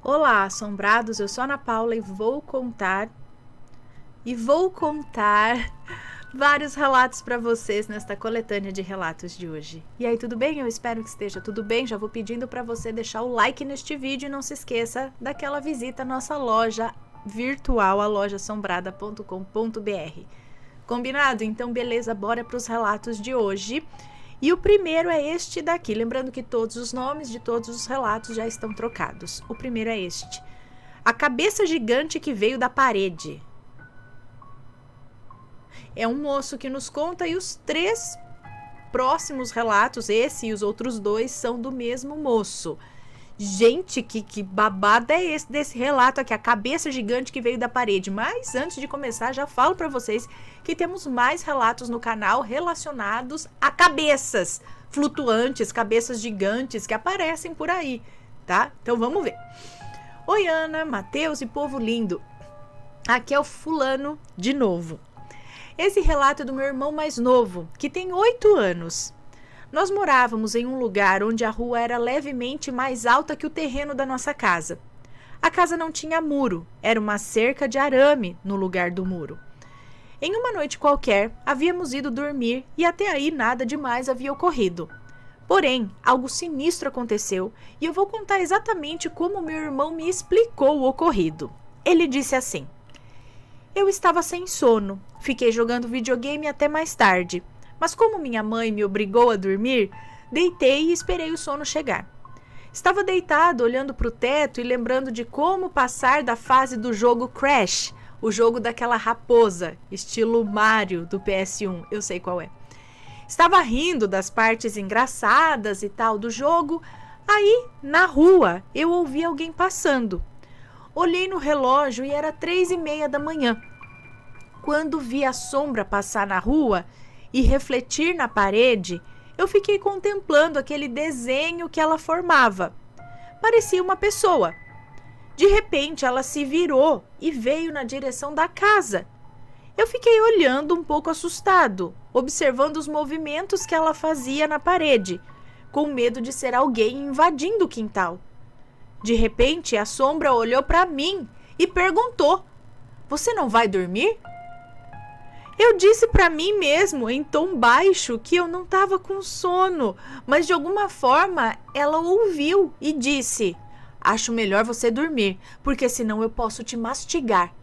Olá, assombrados, eu sou a Ana Paula e vou contar vários relatos para vocês nesta coletânea de relatos de hoje. E aí, tudo bem? Eu espero que esteja tudo bem. Já vou pedindo para você deixar o like neste vídeo e não se esqueça daquela visita à nossa loja virtual, a lojassombrada.com.br. Combinado? Então, beleza, bora para os relatos de hoje. E o primeiro é este daqui, lembrando que todos os nomes de todos os relatos já estão trocados. O primeiro é este. A cabeça gigante que veio da parede. É um moço que nos conta e os 3 próximos relatos, esse e os outros 2, são do mesmo moço. Gente, que babado é esse desse relato aqui, a cabeça gigante que veio da parede. Mas antes de começar, já falo para vocês que temos mais relatos no canal relacionados a cabeças flutuantes, cabeças gigantes que aparecem por aí, tá? Então vamos ver. Oi, Ana, Matheus e povo lindo. Aqui é o fulano de novo. Esse relato é do meu irmão mais novo, que tem 8 anos. Nós morávamos em um lugar onde a rua era levemente mais alta que o terreno da nossa casa. A casa não tinha muro, era uma cerca de arame no lugar do muro. Em uma noite qualquer, havíamos ido dormir e até aí nada demais havia ocorrido. Porém, algo sinistro aconteceu e eu vou contar exatamente como meu irmão me explicou o ocorrido. Ele disse assim: eu estava sem sono, fiquei jogando videogame até mais tarde. Mas como minha mãe me obrigou a dormir, deitei e esperei o sono chegar. Estava deitado, olhando para o teto e lembrando de como passar da fase do jogo Crash, o jogo daquela raposa, estilo Mario do PS1, eu sei qual é. Estava rindo das partes engraçadas e tal do jogo, aí, na rua, eu ouvi alguém passando. Olhei no relógio e era 3:30 da manhã. Quando vi a sombra passar na rua e refletir na parede, eu fiquei contemplando aquele desenho que ela formava. Parecia uma pessoa. De repente, ela se virou e veio na direção da casa. Eu fiquei olhando um pouco assustado, observando os movimentos que ela fazia na parede, com medo de ser alguém invadindo o quintal. De repente, a sombra olhou para mim e perguntou: "Você não vai dormir?" Eu disse para mim mesmo, em tom baixo, que eu não estava com sono, mas de alguma forma ela ouviu e disse: "Acho melhor você dormir, porque senão eu posso te mastigar."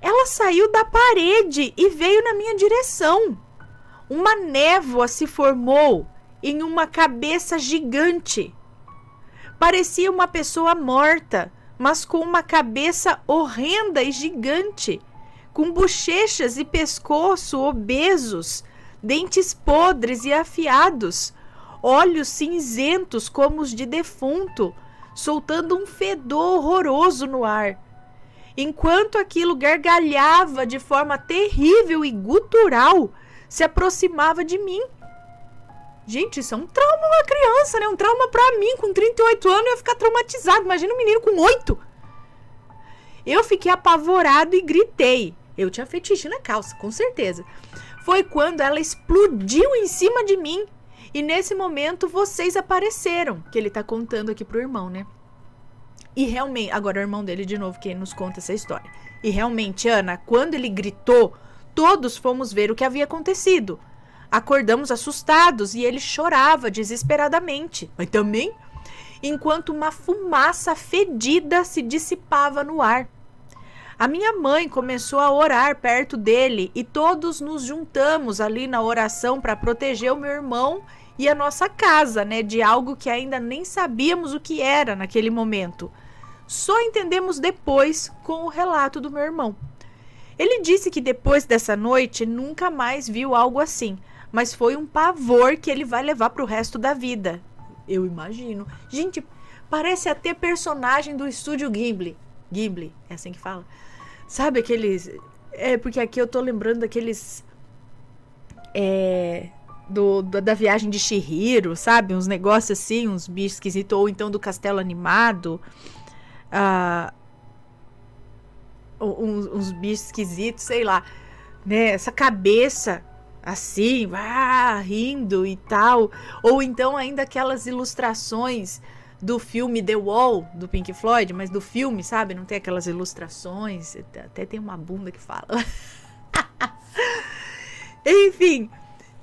Ela saiu da parede e veio na minha direção. Uma névoa se formou em uma cabeça gigante. Parecia uma pessoa morta, mas com uma cabeça horrenda e gigante, com bochechas e pescoço obesos, dentes podres e afiados, olhos cinzentos como os de defunto, soltando um fedor horroroso no ar. Enquanto aquilo gargalhava de forma terrível e gutural, se aproximava de mim. Gente, isso é um trauma pra uma criança, né? Um trauma pra mim, com 38 anos, eu ia ficar traumatizado. Imagina um menino com 8. Eu fiquei apavorado e gritei. Eu tinha feito xixi na calça, com certeza. Foi quando ela explodiu em cima de mim. E nesse momento, vocês apareceram. Que ele tá contando aqui pro irmão, né? E realmente, agora é o irmão dele de novo que nos conta essa história. E realmente, Ana, quando ele gritou, todos fomos ver o que havia acontecido. Acordamos assustados e ele chorava desesperadamente. Mas também, enquanto uma fumaça fedida se dissipava no ar. A minha mãe começou a orar perto dele e todos nos juntamos ali na oração para proteger o meu irmão e a nossa casa, né, de algo que ainda nem sabíamos o que era naquele momento. Só entendemos depois com o relato do meu irmão. Ele disse que depois dessa noite nunca mais viu algo assim, mas foi um pavor que ele vai levar pro resto da vida. Eu imagino. Gente, parece até personagem do estúdio Ghibli. Ghibli, é assim que fala? Sabe aqueles... porque aqui eu tô lembrando daqueles... da viagem de Chihiro, sabe? Uns negócios assim, uns bichos esquisitos. Ou então do Castelo Animado. Uns bichos esquisitos, sei lá. Né? Essa cabeça... assim, rindo e tal, ou então ainda aquelas ilustrações do filme The Wall, do Pink Floyd, mas do filme, sabe? Não tem aquelas ilustrações, até tem uma bunda que fala. Enfim,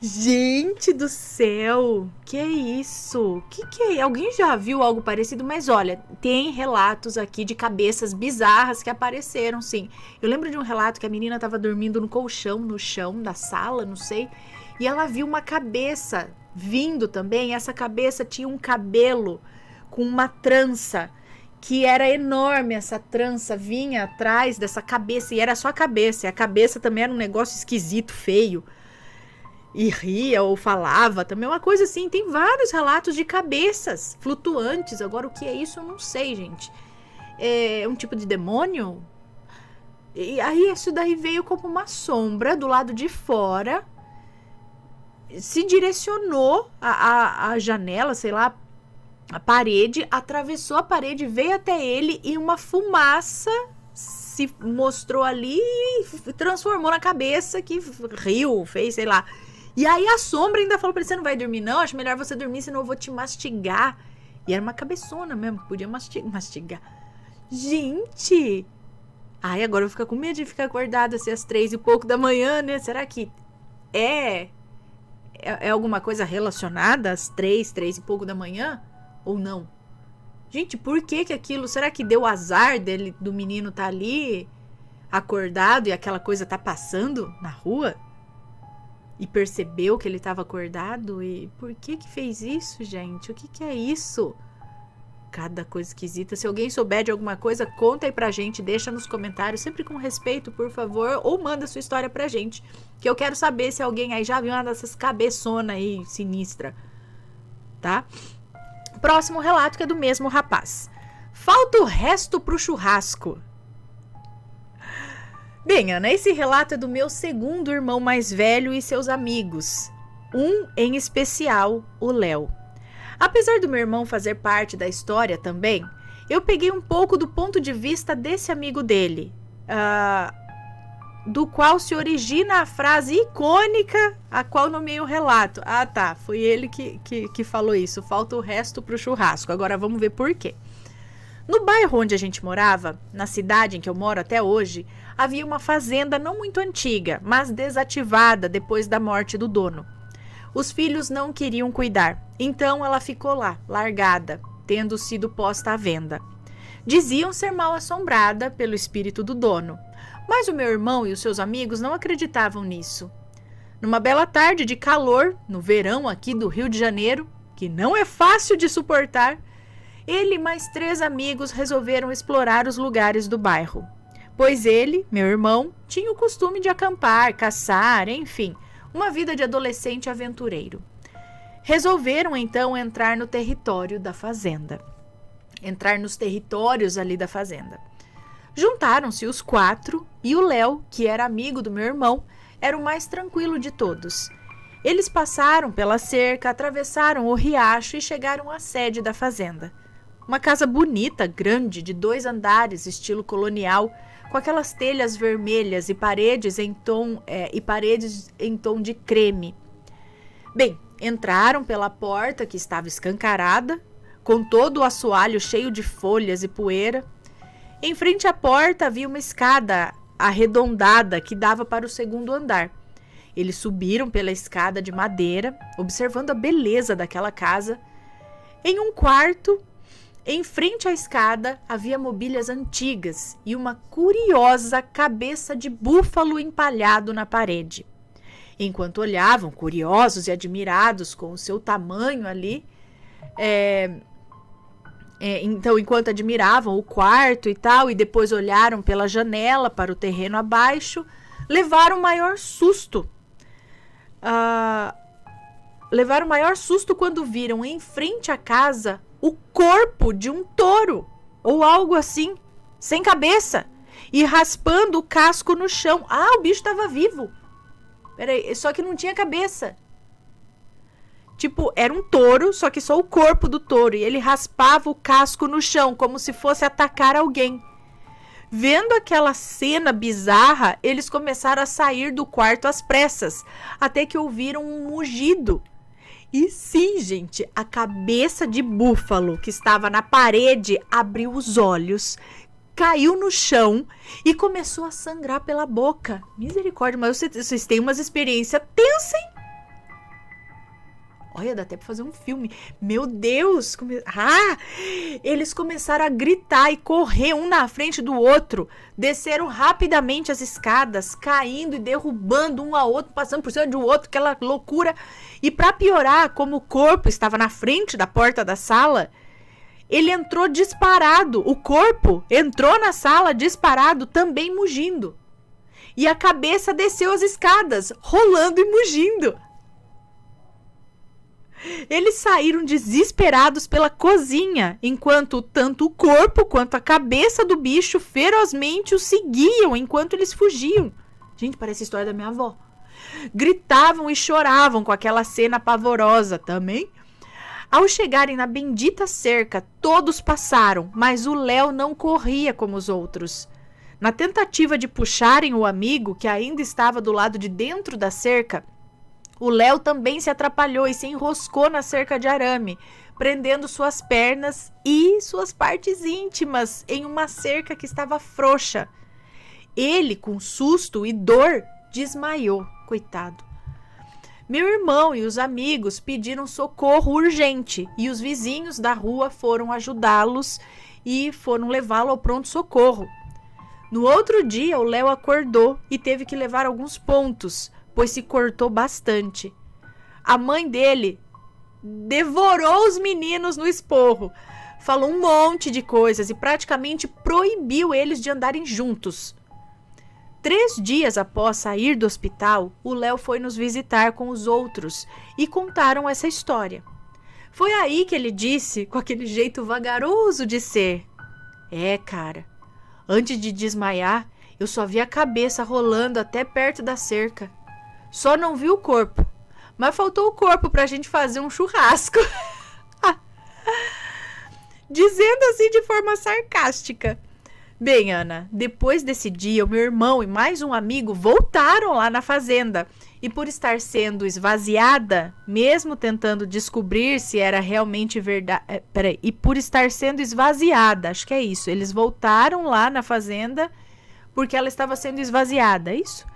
gente do céu, que é isso? Que é? Alguém já viu algo parecido? Mas olha, tem relatos aqui de cabeças bizarras que apareceram, sim. Eu lembro de um relato que a menina estava dormindo no colchão, no chão da sala, não sei, e ela viu uma cabeça vindo também. Essa cabeça tinha um cabelo com uma trança, que era enorme. Essa trança vinha atrás dessa cabeça, e era só a cabeça, e a cabeça também era um negócio esquisito, feio, e ria ou falava também, uma coisa assim. Tem vários relatos de cabeças flutuantes. Agora, o que é isso, eu não sei, gente. É um tipo de demônio? E aí, isso daí veio como uma sombra do lado de fora, se direcionou a janela, sei lá, a parede, atravessou a parede, veio até ele, e uma fumaça se mostrou ali e transformou na cabeça, que riu, fez, sei lá. E aí a sombra ainda falou pra ele: você não vai dormir não? Acho melhor você dormir, senão eu vou te mastigar. E era uma cabeçona mesmo, podia mastigar. Gente! Ai, agora eu vou ficar com medo de ficar acordada assim às 3 e pouco da manhã, né? Será que é alguma coisa relacionada às 3 e pouco da manhã? Ou não? Gente, por que aquilo? Será que deu azar do menino tá ali acordado e aquela coisa tá passando na rua? E percebeu que ele estava acordado? E por que fez isso, gente? O que é isso? Cada coisa esquisita. Se alguém souber de alguma coisa, conta aí pra gente, deixa nos comentários, sempre com respeito, por favor, ou manda sua história pra gente, que eu quero saber se alguém aí já viu uma dessas cabeçonas aí sinistra, tá? Próximo relato, que é do mesmo rapaz. Falta o resto pro churrasco. Bem, Ana, esse relato é do meu segundo irmão mais velho e seus amigos. Um em especial, o Léo. Apesar do meu irmão fazer parte da história também, eu peguei um pouco do ponto de vista desse amigo dele, do qual se origina a frase icônica a qual nomeei o relato. Ah, tá, foi ele que falou isso. Falta o resto pro churrasco. Agora vamos ver por quê. No bairro onde a gente morava, na cidade em que eu moro até hoje, havia uma fazenda não muito antiga, mas desativada depois da morte do dono. Os filhos não queriam cuidar, então ela ficou lá, largada, tendo sido posta à venda. Diziam ser mal assombrada pelo espírito do dono, mas o meu irmão e os seus amigos não acreditavam nisso. Numa bela tarde de calor, no verão aqui do Rio de Janeiro, que não é fácil de suportar, ele e mais 3 amigos resolveram explorar os lugares do bairro. Pois ele, meu irmão, tinha o costume de acampar, caçar, enfim, uma vida de adolescente aventureiro. Resolveram então entrar no território da fazenda. Entrar nos territórios ali da fazenda. Juntaram-se os 4 e o Léo, que era amigo do meu irmão, era o mais tranquilo de todos. Eles passaram pela cerca, atravessaram o riacho e chegaram à sede da fazenda. Uma casa bonita, grande, de 2 andares, estilo colonial, com aquelas telhas vermelhas e paredes em tom de creme. Bem, entraram pela porta, que estava escancarada, com todo o assoalho cheio de folhas e poeira. Em frente à porta havia uma escada arredondada que dava para o 2º andar. Eles subiram pela escada de madeira, observando a beleza daquela casa. Em um quarto, em frente à escada, havia mobílias antigas e uma curiosa cabeça de búfalo empalhado na parede. Enquanto olhavam, curiosos e admirados com o seu tamanho ali, então, enquanto admiravam o quarto e tal, e depois olharam pela janela para o terreno abaixo, levaram maior susto. Levaram maior susto quando viram em frente à casa o corpo de um touro, ou algo assim, sem cabeça, e raspando o casco no chão. Ah, o bicho estava vivo. Peraí, só que não tinha cabeça. Tipo, era um touro, só que só o corpo do touro, e ele raspava o casco no chão, como se fosse atacar alguém. Vendo aquela cena bizarra, eles começaram a sair do quarto às pressas, até que ouviram um mugido. E sim, gente, a cabeça de búfalo que estava na parede abriu os olhos, caiu no chão e começou a sangrar pela boca. Misericórdia, mas vocês têm umas experiências tensas, hein? Olha, dá até pra fazer um filme. Meu Deus! Eles começaram a gritar e correr um na frente do outro. Desceram rapidamente as escadas, caindo e derrubando um ao outro, passando por cima de um outro, aquela loucura. E pra piorar, como o corpo estava na frente da porta da sala, ele entrou disparado. O corpo entrou na sala disparado, também mugindo. E a cabeça desceu as escadas, rolando e mugindo. Eles saíram desesperados pela cozinha, enquanto tanto o corpo quanto a cabeça do bicho ferozmente os seguiam enquanto eles fugiam. Gente, parece a história da minha avó. Gritavam e choravam com aquela cena pavorosa também. Ao chegarem na bendita cerca, todos passaram, mas o Léo não corria como os outros. Na tentativa de puxarem o amigo, que ainda estava do lado de dentro da cerca, o Léo também se atrapalhou e se enroscou na cerca de arame, prendendo suas pernas e suas partes íntimas em uma cerca que estava frouxa. Ele, com susto e dor, desmaiou, coitado. Meu irmão e os amigos pediram socorro urgente e os vizinhos da rua foram ajudá-los e foram levá-lo ao pronto-socorro. No outro dia, o Léo acordou e teve que levar alguns pontos, pois se cortou bastante. A mãe dele devorou os meninos no esporro, falou um monte de coisas e praticamente proibiu eles de andarem juntos. 3 dias após sair do hospital, o Léo foi nos visitar com os outros e contaram essa história. Foi aí que ele disse, com aquele jeito vagaroso de ser: cara, antes de desmaiar, eu só vi a cabeça rolando até perto da cerca. Só não vi o corpo, mas faltou o corpo pra gente fazer um churrasco. Dizendo assim de forma sarcástica. Bem, Ana, depois desse dia, o meu irmão e mais um amigo voltaram lá na fazenda. E por estar sendo esvaziada, mesmo tentando descobrir se era realmente verdade... E por estar sendo esvaziada, acho que é isso. Eles voltaram lá na fazenda porque ela estava sendo esvaziada, é isso?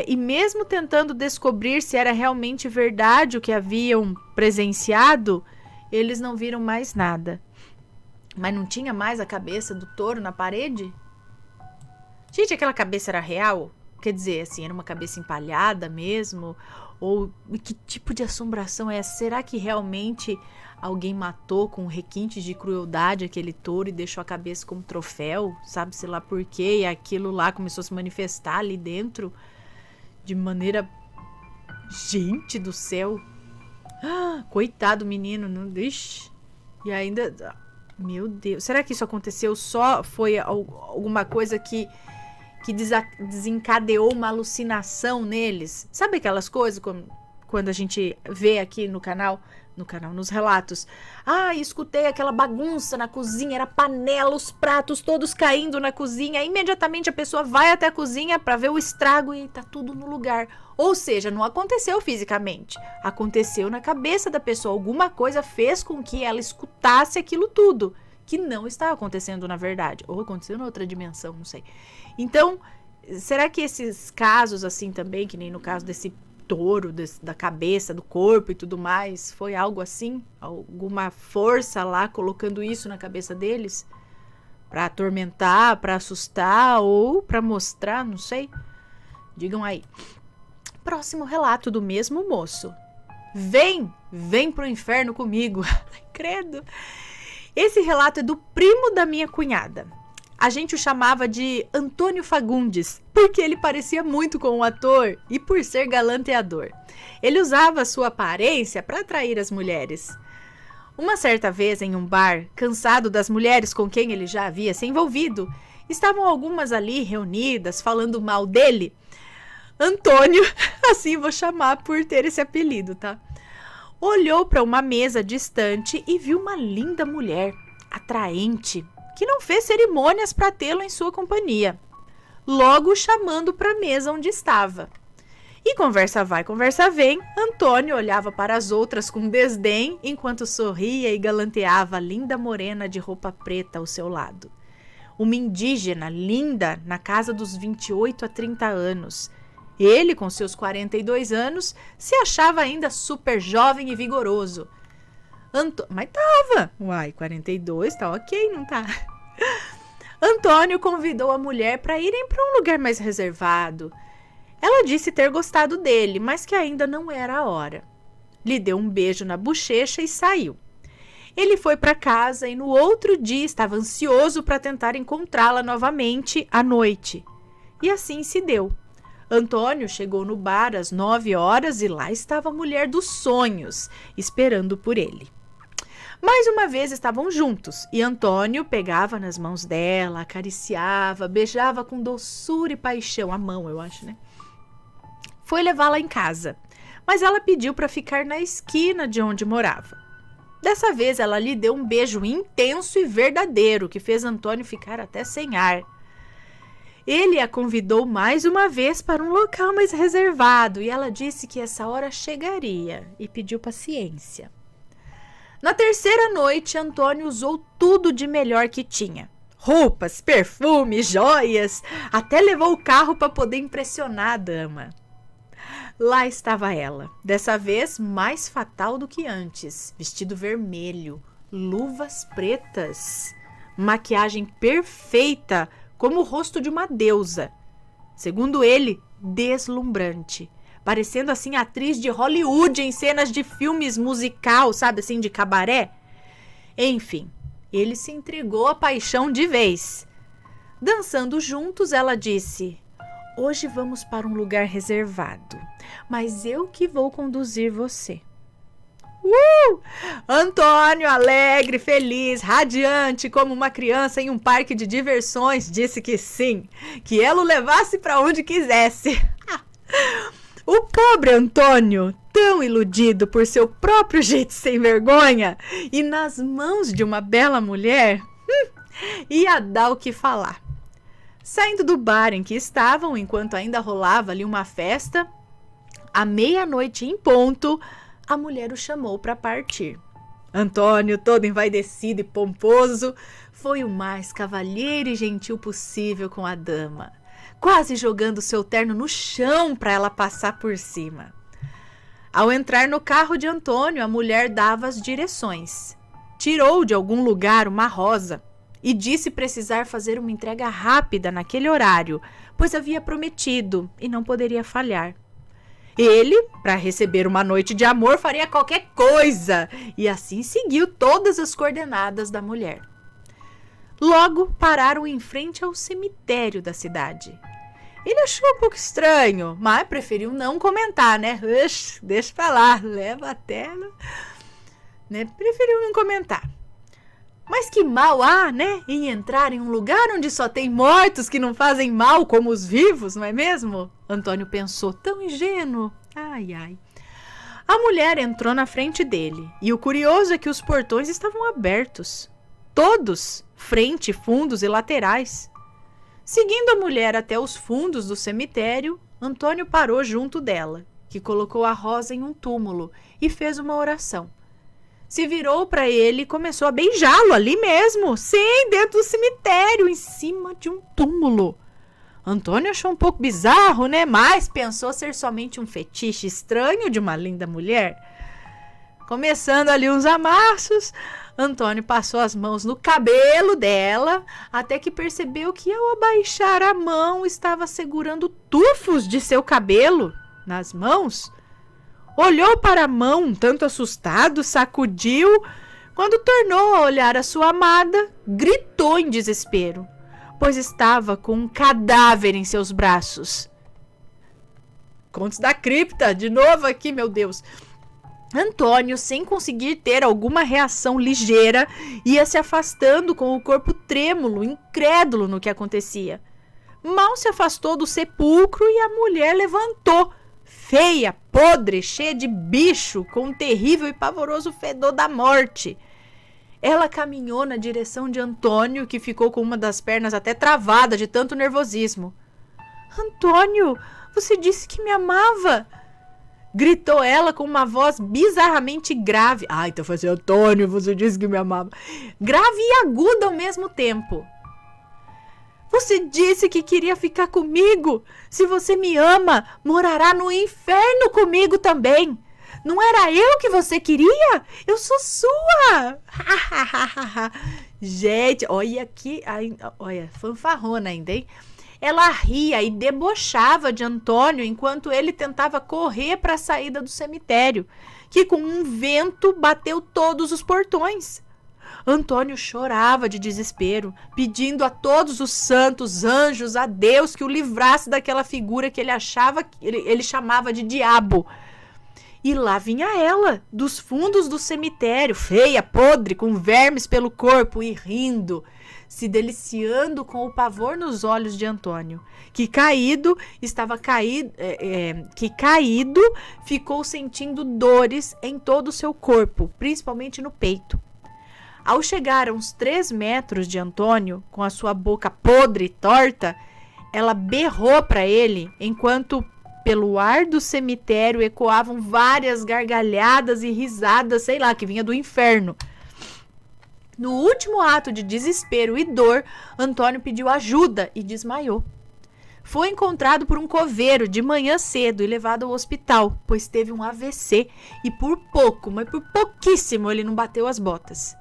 E mesmo tentando descobrir se era realmente verdade o que haviam presenciado, eles não viram mais nada. Mas não tinha mais a cabeça do touro na parede? Gente, aquela cabeça era real? Quer dizer, assim, era uma cabeça empalhada mesmo? Ou que tipo de assombração é essa? Será que realmente alguém matou com requintes de crueldade aquele touro e deixou a cabeça como troféu? Sabe-se lá por quê? E aquilo lá começou a se manifestar ali dentro de maneira... Gente do céu! Coitado menino, não... Ixi. E ainda... Meu Deus, será que isso aconteceu só? Foi alguma coisa que desencadeou uma alucinação neles? Sabe aquelas coisas quando a gente vê aqui no canal, nos relatos? Escutei aquela bagunça na cozinha, era panela, os pratos todos caindo na cozinha. Imediatamente a pessoa vai até a cozinha para ver o estrago e tá tudo no lugar. Ou seja, não aconteceu fisicamente, aconteceu na cabeça da pessoa. Alguma coisa fez com que ela escutasse aquilo tudo, que não estava acontecendo na verdade. Ou aconteceu em outra dimensão, não sei. Então, será que esses casos assim também, que nem no caso desse touro, da cabeça, do corpo e tudo mais, foi algo assim? Alguma força lá colocando isso na cabeça deles? Para atormentar, para assustar ou para mostrar, não sei. Digam aí. Próximo relato do mesmo moço. Vem pro inferno comigo. Credo. Esse relato é do primo da minha cunhada. A gente o chamava de Antônio Fagundes, porque ele parecia muito com um ator e por ser galanteador. Ele usava sua aparência para atrair as mulheres. Uma certa vez, em um bar, cansado das mulheres com quem ele já havia se envolvido, estavam algumas ali reunidas falando mal dele. Antônio, assim vou chamar por ter esse apelido, tá? Olhou para uma mesa distante e viu uma linda mulher, atraente, que não fez cerimônias para tê-lo em sua companhia, logo chamando para a mesa onde estava. E conversa vai, conversa vem, Antônio olhava para as outras com desdém, enquanto sorria e galanteava a linda morena de roupa preta ao seu lado. Uma indígena linda na casa dos 28 a 30 anos. Ele, com seus 42 anos, se achava ainda super jovem e vigoroso. Mas tava! Uai, 42, tá ok, não tá? Antônio convidou a mulher para irem para um lugar mais reservado. Ela disse ter gostado dele, mas que ainda não era a hora. Lhe deu um beijo na bochecha e saiu. Ele foi para casa e no outro dia estava ansioso para tentar encontrá-la novamente à noite. E assim se deu. Antônio chegou no bar às 9 horas e lá estava a mulher dos sonhos, esperando por ele. Mais uma vez estavam juntos e Antônio pegava nas mãos dela, acariciava, beijava com doçura e paixão a mão, eu acho, né? Foi levá-la em casa, mas ela pediu para ficar na esquina de onde morava. Dessa vez ela lhe deu um beijo intenso e verdadeiro que fez Antônio ficar até sem ar. Ele a convidou mais uma vez para um local mais reservado e ela disse que essa hora chegaria e pediu paciência. Na terceira noite, Antônio usou tudo de melhor que tinha. Roupas, perfume, joias, até levou o carro para poder impressionar a dama. Lá estava ela, dessa vez mais fatal do que antes, vestido vermelho, luvas pretas, maquiagem perfeita, como o rosto de uma deusa. Segundo ele, deslumbrante, parecendo assim atriz de Hollywood em cenas de filmes musical, sabe assim, de cabaré. Enfim, ele se entregou à paixão de vez. Dançando juntos, ela disse: "Hoje vamos para um lugar reservado, mas eu que vou conduzir você." Antônio, alegre, feliz, radiante como uma criança em um parque de diversões, disse que sim, que ela o levasse para onde quisesse. O pobre Antônio, tão iludido por seu próprio jeito sem vergonha e nas mãos de uma bela mulher, ia dar o que falar. Saindo do bar em que estavam, enquanto ainda rolava ali uma festa, à meia-noite em ponto, a mulher o chamou para partir. Antônio, todo envaidecido e pomposo, foi o mais cavalheiro e gentil possível com a dama, quase jogando seu terno no chão para ela passar por cima. Ao entrar no carro de Antônio, a mulher dava as direções. Tirou de algum lugar uma rosa e disse precisar fazer uma entrega rápida naquele horário, pois havia prometido e não poderia falhar. Ele, para receber uma noite de amor, faria qualquer coisa e assim seguiu todas as coordenadas da mulher. Logo pararam em frente ao cemitério da cidade. Ele achou um pouco estranho, mas preferiu não comentar, né? Deixa pra lá, leva até... né? Preferiu não comentar. Mas que mal há, né? Em entrar em um lugar onde só tem mortos que não fazem mal como os vivos, não é mesmo? Antônio pensou, tão ingênuo. Ai, ai. A mulher entrou na frente dele e o curioso é que os portões estavam abertos. Todos, frente, fundos e laterais. Seguindo a mulher até os fundos do cemitério, Antônio parou junto dela, que colocou a rosa em um túmulo e fez uma oração. Se virou para ele e começou a beijá-lo ali mesmo, sim, dentro do cemitério, em cima de um túmulo. Antônio achou um pouco bizarro, né? Mas pensou ser somente um fetiche estranho de uma linda mulher. Começando ali uns amassos, Antônio passou as mãos no cabelo dela, até que percebeu que ao abaixar a mão estava segurando tufos de seu cabelo nas mãos. Olhou para a mão, um tanto assustado, sacudiu. Quando tornou a olhar a sua amada, gritou em desespero, pois estava com um cadáver em seus braços. Contos da cripta, de novo aqui, meu Deus. Antônio, sem conseguir ter alguma reação ligeira, ia se afastando com o corpo trêmulo, incrédulo no que acontecia. Mal se afastou do sepulcro e a mulher levantou, feia, podre, cheia de bicho, com um terrível e pavoroso fedor da morte. Ela caminhou na direção de Antônio, que ficou com uma das pernas até travada de tanto nervosismo. Antônio, Você disse que me amava! Gritou ela com uma voz bizarramente grave. Ah, então foi assim, Antônio, você disse que me amava. Grave e aguda ao mesmo tempo. Você disse que queria ficar comigo. Se você me ama, morará no inferno comigo também. Não era eu que você queria? Eu sou sua. Gente, olha aqui. Olha, fanfarrona ainda, hein? Ela ria e debochava de Antônio enquanto ele tentava correr para a saída do cemitério, que com um vento bateu todos os portões. Antônio chorava de desespero, pedindo a todos os santos, anjos, a Deus que o livrasse daquela figura que ele chamava de diabo. E lá vinha ela, dos fundos do cemitério, feia, podre, com vermes pelo corpo e rindo, se deliciando com o pavor nos olhos de Antônio, que caído ficou sentindo dores em todo o seu corpo, principalmente no peito. Ao chegar a uns 3 metros de Antônio, com a sua boca podre e torta, ela berrou para ele, enquanto pelo ar do cemitério ecoavam várias gargalhadas e risadas, sei lá, que vinha do inferno. No último ato de desespero e dor, Antônio pediu ajuda e desmaiou. Foi encontrado por um coveiro de manhã cedo e levado ao hospital, pois teve um AVC e por pouco, mas por pouquíssimo, ele não bateu as botas.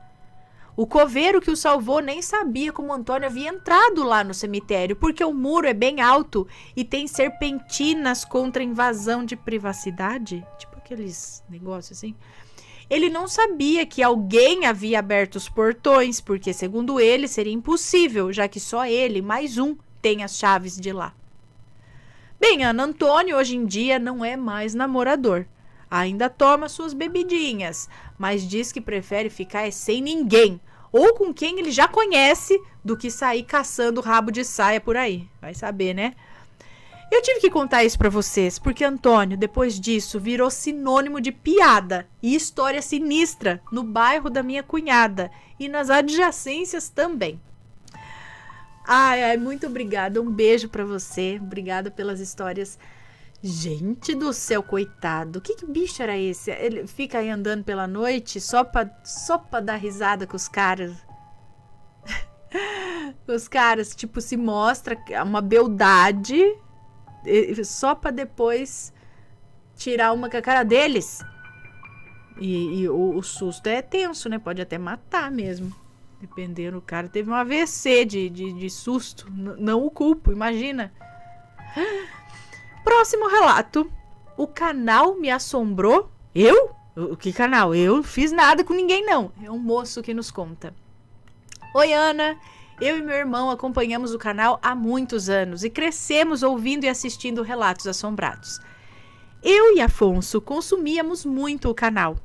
O coveiro que o salvou nem sabia como Antônio havia entrado lá no cemitério, porque o muro é bem alto e tem serpentinas contra invasão de privacidade. Tipo aqueles negócios assim. Ele não sabia que alguém havia aberto os portões, porque, segundo ele, seria impossível, já que só ele, mais um, tem as chaves de lá. Bem, Ana Antônio hoje em dia não é mais namorador. Ainda toma suas bebidinhas, mas diz que prefere ficar sem ninguém, ou com quem ele já conhece, do que sair caçando rabo de saia por aí. Vai saber, né? Eu tive que contar isso pra vocês, porque Antônio, depois disso, virou sinônimo de piada e história sinistra no bairro da minha cunhada e nas adjacências também. Ai, muito obrigada. Um beijo pra você. Obrigada pelas histórias. Gente do céu, coitado. Que bicho era esse? Ele fica aí andando pela noite só pra dar risada com os caras. Os caras, tipo, se mostra uma beldade só pra depois tirar uma com a cara deles. E o susto é tenso, né? Pode até matar mesmo. Dependendo, o cara teve um AVC de susto. Não o culpo, imagina. Próximo relato. O canal me assombrou. Eu? O que canal? Eu não fiz nada com ninguém, não. É um moço que nos conta. Oi, Ana. Eu e meu irmão acompanhamos o canal há muitos anos e crescemos ouvindo e assistindo relatos assombrados. Eu e Afonso consumíamos muito o canal,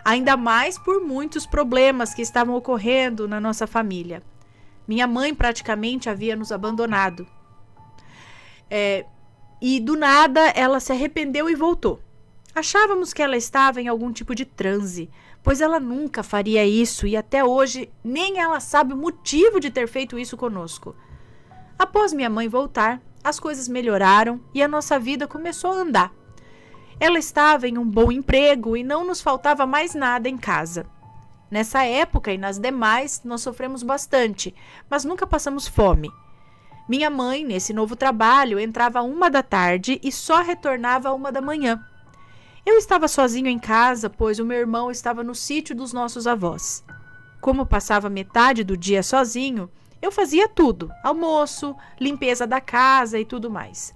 ainda mais por muitos problemas que estavam ocorrendo na nossa família. Minha mãe praticamente havia nos abandonado. E do nada ela se arrependeu e voltou. Achávamos que ela estava em algum tipo de transe, pois ela nunca faria isso e até hoje nem ela sabe o motivo de ter feito isso conosco. Após minha mãe voltar, as coisas melhoraram e a nossa vida começou a andar. Ela estava em um bom emprego e não nos faltava mais nada em casa. Nessa época e nas demais, nós sofremos bastante, mas nunca passamos fome. Minha mãe, nesse novo trabalho, entrava 1h e só retornava 1h. Eu estava sozinho em casa, pois o meu irmão estava no sítio dos nossos avós. Como passava metade do dia sozinho, eu fazia tudo, almoço, limpeza da casa e tudo mais.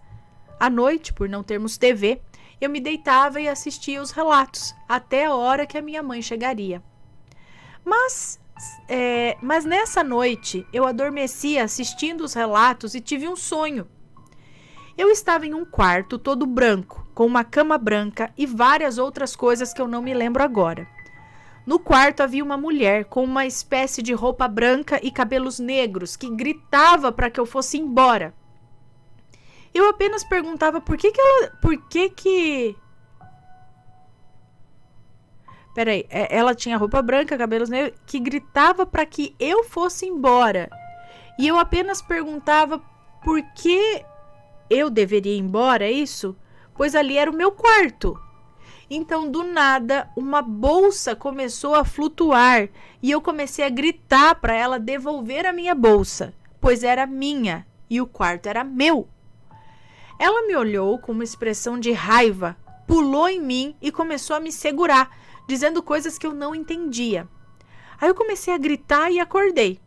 À noite, por não termos TV, eu me deitava e assistia os relatos, até a hora que a minha mãe chegaria. Mas nessa noite, eu adormeci assistindo os relatos e tive um sonho. Eu estava em um quarto todo branco, com uma cama branca e várias outras coisas que eu não me lembro agora. No quarto havia uma mulher com uma espécie de roupa branca e cabelos negros que gritava para que eu fosse embora. Eu apenas perguntava por que Peraí, ela tinha roupa branca, cabelos negros, que gritava para que eu fosse embora. E eu apenas perguntava por que eu deveria ir embora, é isso? Pois ali era o meu quarto. Então, do nada, uma bolsa começou a flutuar e eu comecei a gritar para ela devolver a minha bolsa, pois era minha e o quarto era meu. Ela me olhou com uma expressão de raiva, pulou em mim e começou a me segurar, dizendo coisas que eu não entendia. Aí eu comecei a gritar e acordei.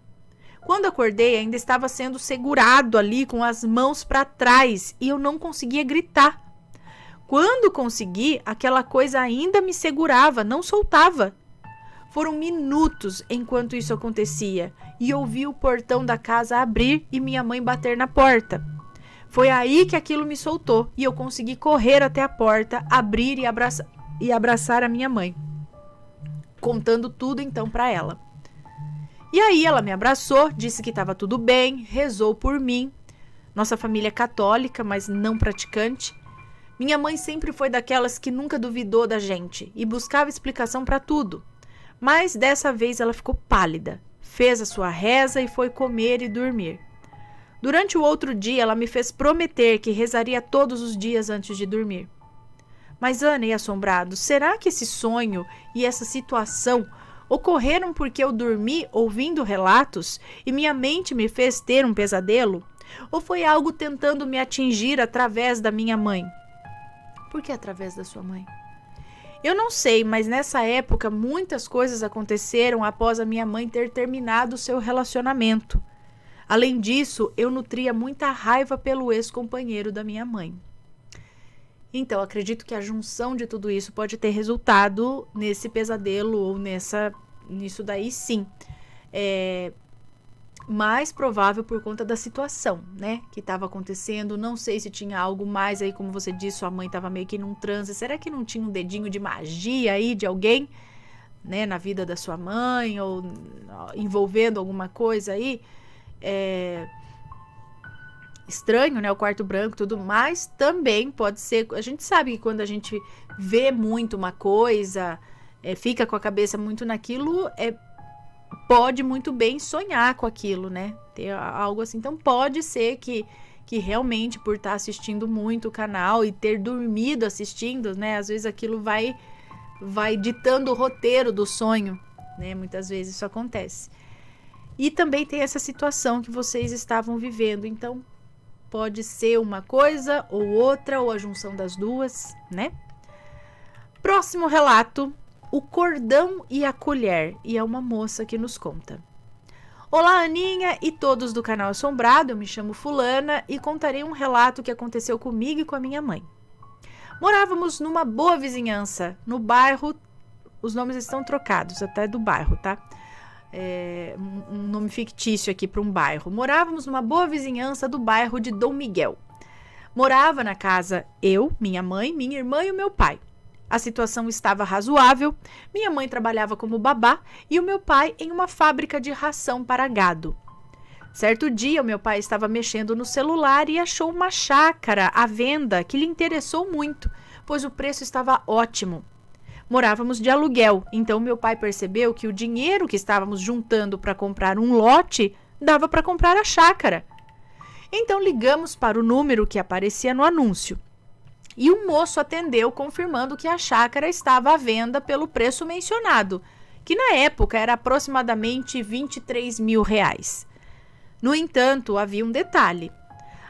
Quando acordei, ainda estava sendo segurado ali com as mãos para trás e eu não conseguia gritar. Quando consegui, aquela coisa ainda me segurava, não soltava. Foram minutos enquanto isso acontecia e ouvi o portão da casa abrir e minha mãe bater na porta. Foi aí que aquilo me soltou e eu consegui correr até a porta, abrir e abraçar a minha mãe, contando tudo então para ela. E aí ela me abraçou, disse que estava tudo bem, rezou por mim. Nossa família é católica, mas não praticante. Minha mãe sempre foi daquelas que nunca duvidou da gente e buscava explicação para tudo. Mas dessa vez ela ficou pálida, fez a sua reza e foi comer e dormir. Durante o outro dia, ela me fez prometer que rezaria todos os dias antes de dormir. Mas, Ana e Assombrados, será que esse sonho e essa situação ocorreram porque eu dormi ouvindo relatos e minha mente me fez ter um pesadelo? Ou foi algo tentando me atingir através da minha mãe? Por que através da sua mãe? Eu não sei, mas nessa época muitas coisas aconteceram após a minha mãe ter terminado o seu relacionamento. Além disso, eu nutria muita raiva pelo ex-companheiro da minha mãe. Então, acredito que a junção de tudo isso pode ter resultado nesse pesadelo ou nisso daí sim. É mais provável por conta da situação, né, que estava acontecendo. Não sei se tinha algo mais aí, como você disse, sua mãe estava meio que num transe. Será que não tinha um dedinho de magia aí de alguém, né, na vida da sua mãe ou envolvendo alguma coisa aí? Estranho, né, o quarto branco, tudo mais. Também pode ser, a gente sabe que quando a gente vê muito uma coisa, fica com a cabeça muito naquilo, pode muito bem sonhar com aquilo, né, ter algo assim. Então pode ser que realmente, por estar assistindo muito o canal e ter dormido assistindo, né, às vezes aquilo vai ditando o roteiro do sonho, né, muitas vezes isso acontece. E também tem essa situação que vocês estavam vivendo. Então, pode ser uma coisa ou outra, ou a junção das duas, né? Próximo relato, o cordão e a colher. E é uma moça que nos conta. Olá, Aninha e todos do canal Assombrado. Eu me chamo Fulana e contarei um relato que aconteceu comigo e com a minha mãe. Morávamos numa boa vizinhança, no bairro... Os nomes estão trocados, até do bairro, tá? Um nome fictício aqui para um bairro. Morávamos numa boa vizinhança do bairro de Dom Miguel. Morava na casa eu, minha mãe, minha irmã e o meu pai. A situação estava razoável. Minha mãe trabalhava como babá e o meu pai em uma fábrica de ração para gado. Certo dia, o meu pai estava mexendo no celular e achou uma chácara à venda que lhe interessou muito, pois o preço estava ótimo. Morávamos de aluguel, então meu pai percebeu que o dinheiro que estávamos juntando para comprar um lote dava para comprar a chácara. Então ligamos para o número que aparecia no anúncio. E o moço atendeu confirmando que a chácara estava à venda pelo preço mencionado, que na época era aproximadamente R$23 mil. No entanto, havia um detalhe.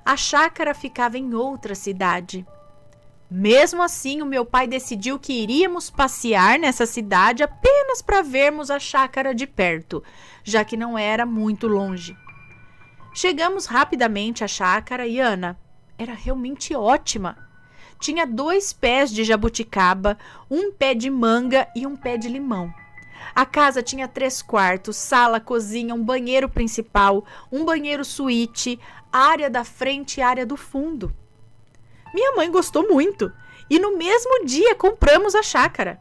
A chácara ficava em outra cidade. Mesmo assim, o meu pai decidiu que iríamos passear nessa cidade apenas para vermos a chácara de perto, já que não era muito longe. Chegamos rapidamente à chácara e Ana era realmente ótima. Tinha 2 pés de jabuticaba, um pé de manga e um pé de limão. A casa tinha 3 quartos, sala, cozinha, um banheiro principal, um banheiro suíte, área da frente e área do fundo. Minha mãe gostou muito e no mesmo dia compramos a chácara.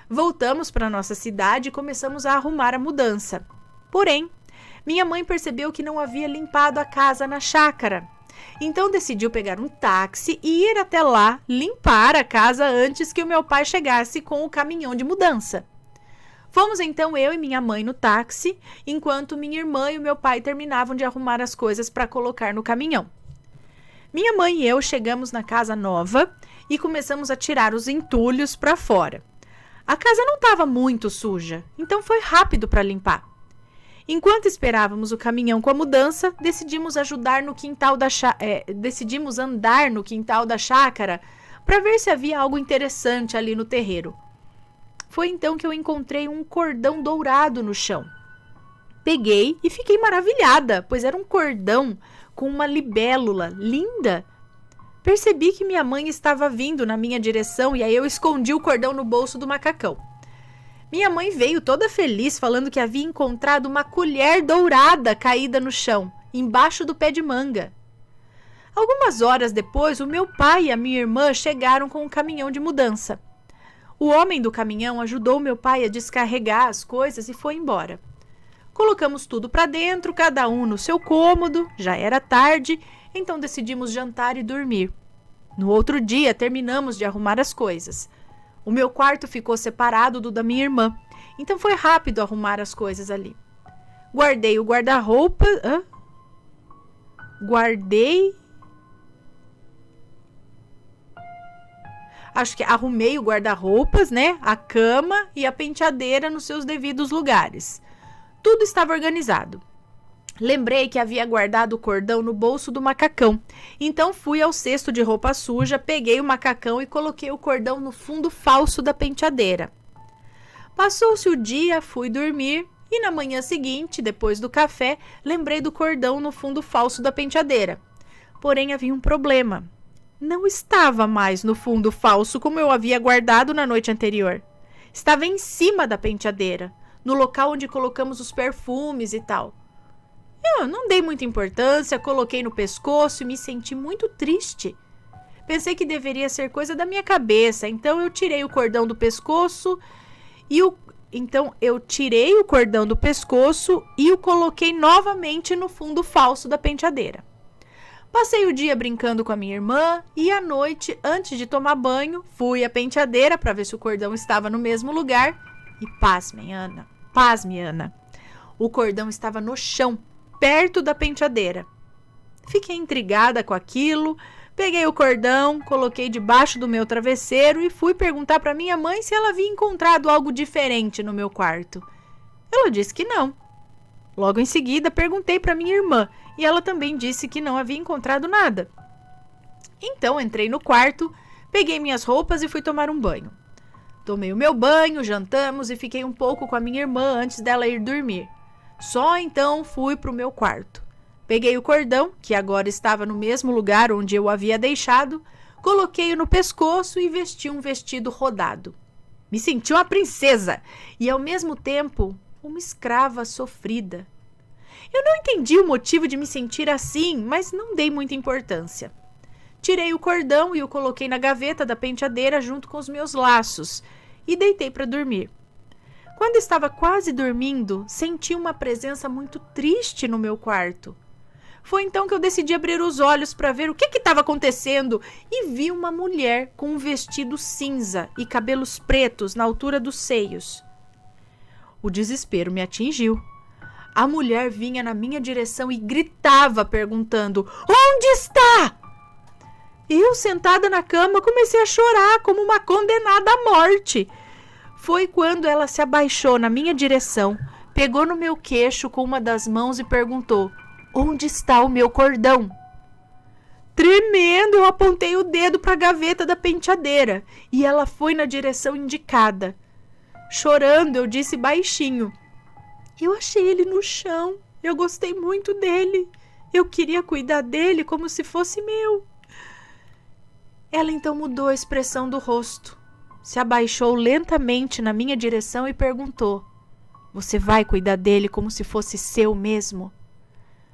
Voltamos para nossa cidade e começamos a arrumar a mudança. Porém, minha mãe percebeu que não havia limpado a casa na chácara. Então decidiu pegar um táxi e ir até lá limpar a casa antes que o meu pai chegasse com o caminhão de mudança. Fomos então eu e minha mãe no táxi, enquanto minha irmã e o meu pai terminavam de arrumar as coisas para colocar no caminhão. Minha mãe e eu chegamos na casa nova e começamos a tirar os entulhos para fora. A casa não estava muito suja, então foi rápido para limpar. Enquanto esperávamos o caminhão com a mudança, decidimos andar no quintal da chácara para ver se havia algo interessante ali no terreiro. Foi então que eu encontrei um cordão dourado no chão. Peguei e fiquei maravilhada, pois era um cordão com uma libélula linda. Percebi que minha mãe estava vindo na minha direção e aí eu escondi o cordão no bolso do macacão. Minha mãe veio toda feliz, falando que havia encontrado uma colher dourada caída no chão, embaixo do pé de manga. Algumas horas depois, o meu pai e a minha irmã chegaram com um caminhão de mudança. O homem do caminhão ajudou meu pai a descarregar as coisas e foi embora. Colocamos tudo para dentro, cada um no seu cômodo, já era tarde, então decidimos jantar e dormir. No outro dia, terminamos de arrumar as coisas. O meu quarto ficou separado do da minha irmã, então foi rápido arrumar as coisas ali. Guardei o guarda-roupa... Acho que arrumei o guarda-roupas, né? A cama e a penteadeira nos seus devidos lugares. Tudo estava organizado. Lembrei que havia guardado o cordão no bolso do macacão. Então fui ao cesto de roupa suja, peguei o macacão e coloquei o cordão no fundo falso da penteadeira. Passou-se o dia, fui dormir e na manhã seguinte, depois do café, lembrei do cordão no fundo falso da penteadeira. Porém, havia um problema. Não estava mais no fundo falso como eu havia guardado na noite anterior. Estava em cima da penteadeira, no local onde colocamos os perfumes e tal. Eu não dei muita importância, coloquei no pescoço e me senti muito triste. Pensei que deveria ser coisa da minha cabeça, então eu tirei o cordão do pescoço e o coloquei novamente no fundo falso da penteadeira. Passei o dia brincando com a minha irmã e à noite, antes de tomar banho, fui à penteadeira para ver se o cordão estava no mesmo lugar e pasme, Ana. O cordão estava no chão, perto da penteadeira. Fiquei intrigada com aquilo, peguei o cordão, coloquei debaixo do meu travesseiro e fui perguntar para minha mãe se ela havia encontrado algo diferente no meu quarto. Ela disse que não. Logo em seguida, perguntei para minha irmã e ela também disse que não havia encontrado nada. Então, entrei no quarto, peguei minhas roupas e fui tomar um banho. Tomei o meu banho, jantamos e fiquei um pouco com a minha irmã antes dela ir dormir. Só então fui para o meu quarto. Peguei o cordão, que agora estava no mesmo lugar onde eu o havia deixado, coloquei-o no pescoço e vesti um vestido rodado. Me senti uma princesa e, ao mesmo tempo, uma escrava sofrida. Eu não entendi o motivo de me sentir assim, mas não dei muita importância. Tirei o cordão e o coloquei na gaveta da penteadeira junto com os meus laços e deitei para dormir. Quando estava quase dormindo, senti uma presença muito triste no meu quarto. Foi então que eu decidi abrir os olhos para ver o que estava acontecendo e vi uma mulher com um vestido cinza e cabelos pretos na altura dos seios. O desespero me atingiu. A mulher vinha na minha direção e gritava, perguntando: "Onde está?" Eu, sentada na cama, comecei a chorar como uma condenada à morte. Foi quando ela se abaixou na minha direção, pegou no meu queixo com uma das mãos e perguntou: "Onde está o meu cordão?" Tremendo, eu apontei o dedo para a gaveta da penteadeira e ela foi na direção indicada. Chorando, eu disse baixinho: "Eu achei ele no chão. Eu gostei muito dele. Eu queria cuidar dele como se fosse meu." Ela então mudou a expressão do rosto. Se abaixou lentamente na minha direção e perguntou: "Você vai cuidar dele como se fosse seu mesmo?"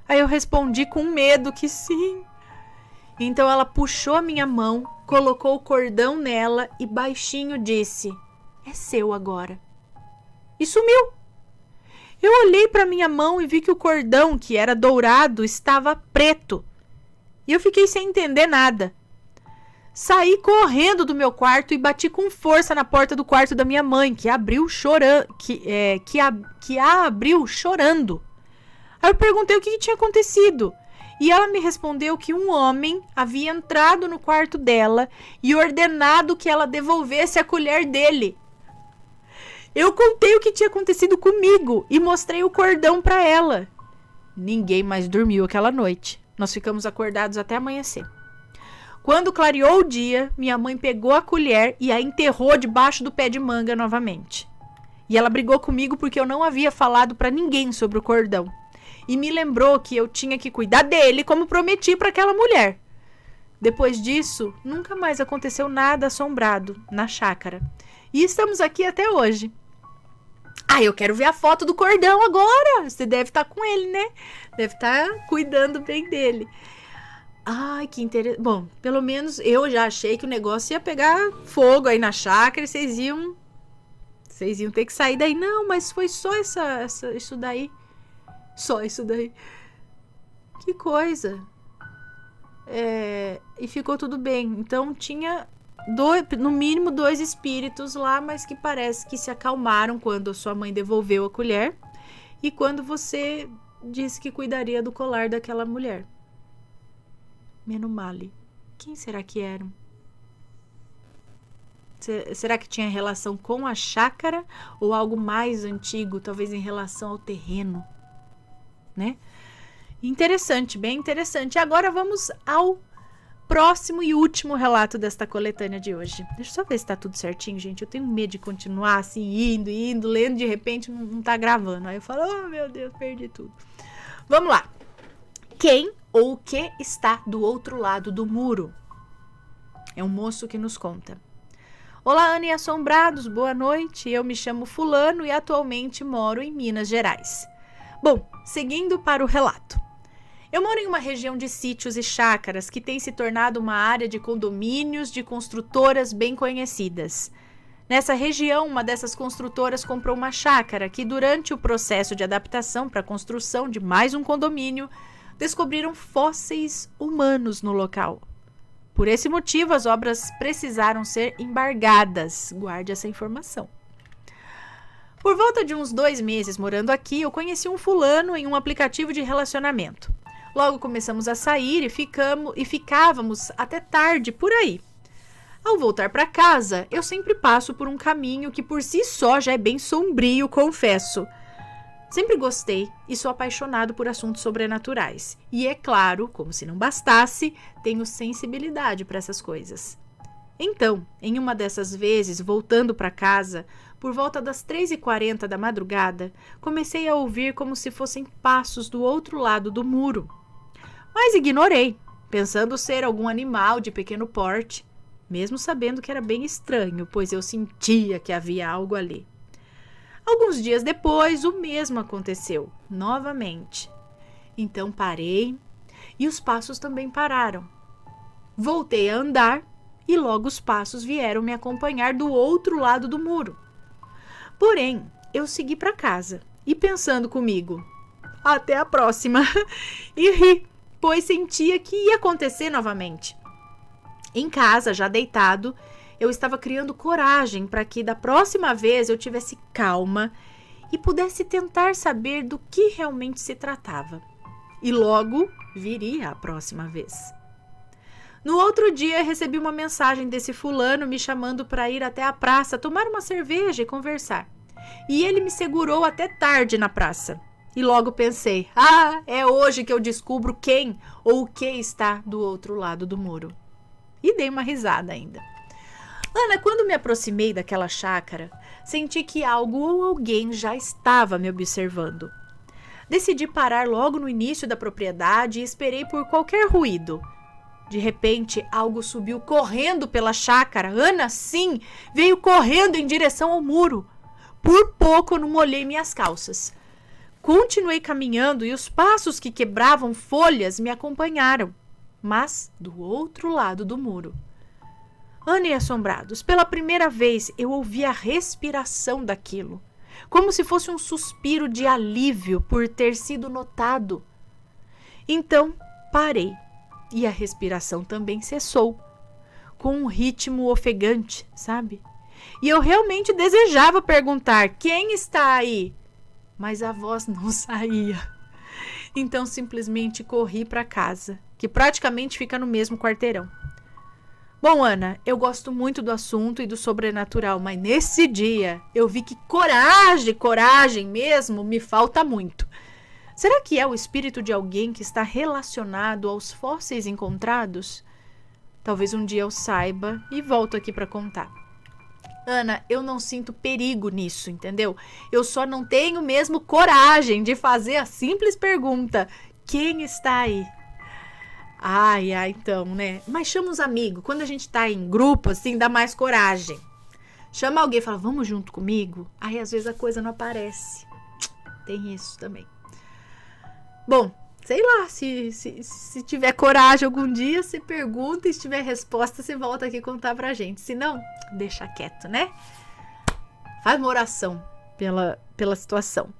Aí eu respondi com medo que sim. Então ela puxou a minha mão, colocou o cordão nela e baixinho disse: "É seu agora." E sumiu. Eu olhei para minha mão e vi que o cordão, que era dourado, estava preto. E eu fiquei sem entender nada. Saí correndo do meu quarto e bati com força na porta do quarto da minha mãe, que abriu chorando, que a abriu chorando. Aí eu perguntei o que tinha acontecido. E ela me respondeu que um homem havia entrado no quarto dela e ordenado que ela devolvesse a colher dele. Eu contei o que tinha acontecido comigo e mostrei o cordão para ela. Ninguém mais dormiu aquela noite. Nós ficamos acordados até amanhecer. Quando clareou o dia, minha mãe pegou a colher e a enterrou debaixo do pé de manga novamente. E ela brigou comigo porque eu não havia falado para ninguém sobre o cordão. E me lembrou que eu tinha que cuidar dele como prometi para aquela mulher. Depois disso, nunca mais aconteceu nada assombrado na chácara. E estamos aqui até hoje. Eu quero ver a foto do cordão agora. Você deve estar com ele, né? Deve estar cuidando bem dele. Ai, que interessante. Bom, pelo menos eu já achei que o negócio ia pegar fogo aí na chácara e vocês iam ter que sair daí. Não, mas foi só isso daí. Só isso daí. Que coisa. E ficou tudo bem. Então tinha no mínimo 2 espíritos lá, mas que parece que se acalmaram quando sua mãe devolveu a colher e quando você disse que cuidaria do colar daquela mulher. Menomale. Quem será que eram? Será que tinha relação com a chácara ou algo mais antigo, talvez em relação ao terreno, né? Interessante, bem interessante. Agora vamos ao próximo e último relato desta coletânea de hoje. Deixa eu só ver se tá tudo certinho, gente. Eu tenho medo de continuar assim, indo, lendo, de repente não tá gravando. Aí eu falo, oh meu Deus, perdi tudo. Vamos lá. Quem ou o que está do outro lado do muro? É um moço que nos conta. Olá, Ana e assombrados, boa noite. Eu me chamo Fulano e atualmente moro em Minas Gerais. Bom, seguindo para o relato. Eu moro em uma região de sítios e chácaras que tem se tornado uma área de condomínios de construtoras bem conhecidas. Nessa região, uma dessas construtoras comprou uma chácara que, durante o processo de adaptação para a construção de mais um condomínio, descobriram fósseis humanos no local. Por esse motivo, as obras precisaram ser embargadas. Guarde essa informação. Por volta de uns 2 meses morando aqui, eu conheci um fulano em um aplicativo de relacionamento. Logo começamos a sair e ficávamos até tarde por aí. Ao voltar para casa, eu sempre passo por um caminho que por si só já é bem sombrio, confesso. Sempre gostei e sou apaixonado por assuntos sobrenaturais. E é claro, como se não bastasse, tenho sensibilidade para essas coisas. Então, em uma dessas vezes, voltando para casa, por volta das 3h40 da madrugada, comecei a ouvir como se fossem passos do outro lado do muro. Mas ignorei, pensando ser algum animal de pequeno porte, mesmo sabendo que era bem estranho, pois eu sentia que havia algo ali. Alguns dias depois, o mesmo aconteceu, novamente. Então parei e os passos também pararam. Voltei a andar e logo os passos vieram me acompanhar do outro lado do muro. Porém, eu segui para casa e pensando comigo, até a próxima, e ri, pois sentia que ia acontecer novamente. Em casa, já deitado, eu estava criando coragem para que da próxima vez eu tivesse calma e pudesse tentar saber do que realmente se tratava. E logo viria a próxima vez. No outro dia, recebi uma mensagem desse fulano me chamando para ir até a praça tomar uma cerveja e conversar. E ele me segurou até tarde na praça. E logo pensei, é hoje que eu descubro quem ou o que está do outro lado do muro. E dei uma risada ainda. Ana, quando me aproximei daquela chácara, senti que algo ou alguém já estava me observando. Decidi parar logo no início da propriedade e esperei por qualquer ruído. De repente, algo subiu correndo pela chácara. Ana, sim, veio correndo em direção ao muro. Por pouco eu não molhei minhas calças. Continuei caminhando e os passos que quebravam folhas me acompanharam, mas do outro lado do muro. Ana e assombrados, pela primeira vez eu ouvi a respiração daquilo, como se fosse um suspiro de alívio por ter sido notado. Então parei e a respiração também cessou, com um ritmo ofegante, sabe? E eu realmente desejava perguntar: quem está aí? Mas a voz não saía. Então simplesmente corri para casa, que praticamente fica no mesmo quarteirão. Bom, Ana, eu gosto muito do assunto e do sobrenatural, mas nesse dia eu vi que coragem mesmo, me falta muito. Será que é o espírito de alguém que está relacionado aos fósseis encontrados? Talvez um dia eu saiba e volto aqui para contar. Ana, eu não sinto perigo nisso, entendeu? Eu só não tenho mesmo coragem de fazer a simples pergunta: quem está aí? Ai, então, né? Mas chama os amigos. Quando a gente tá em grupo, assim, dá mais coragem. Chama alguém e fala, vamos junto comigo? Aí, às vezes, a coisa não aparece. Tem isso também. Bom, sei lá, se tiver coragem algum dia, você pergunta e se tiver resposta, você volta aqui contar pra gente. Se não, deixa quieto, né? Faz uma oração pela situação.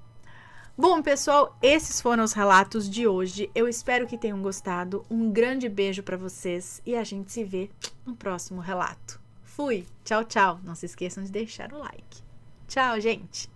Bom, pessoal, esses foram os relatos de hoje. Eu espero que tenham gostado. Um grande beijo pra vocês e a gente se vê no próximo relato. Fui! Tchau, tchau! Não se esqueçam de deixar o like. Tchau, gente!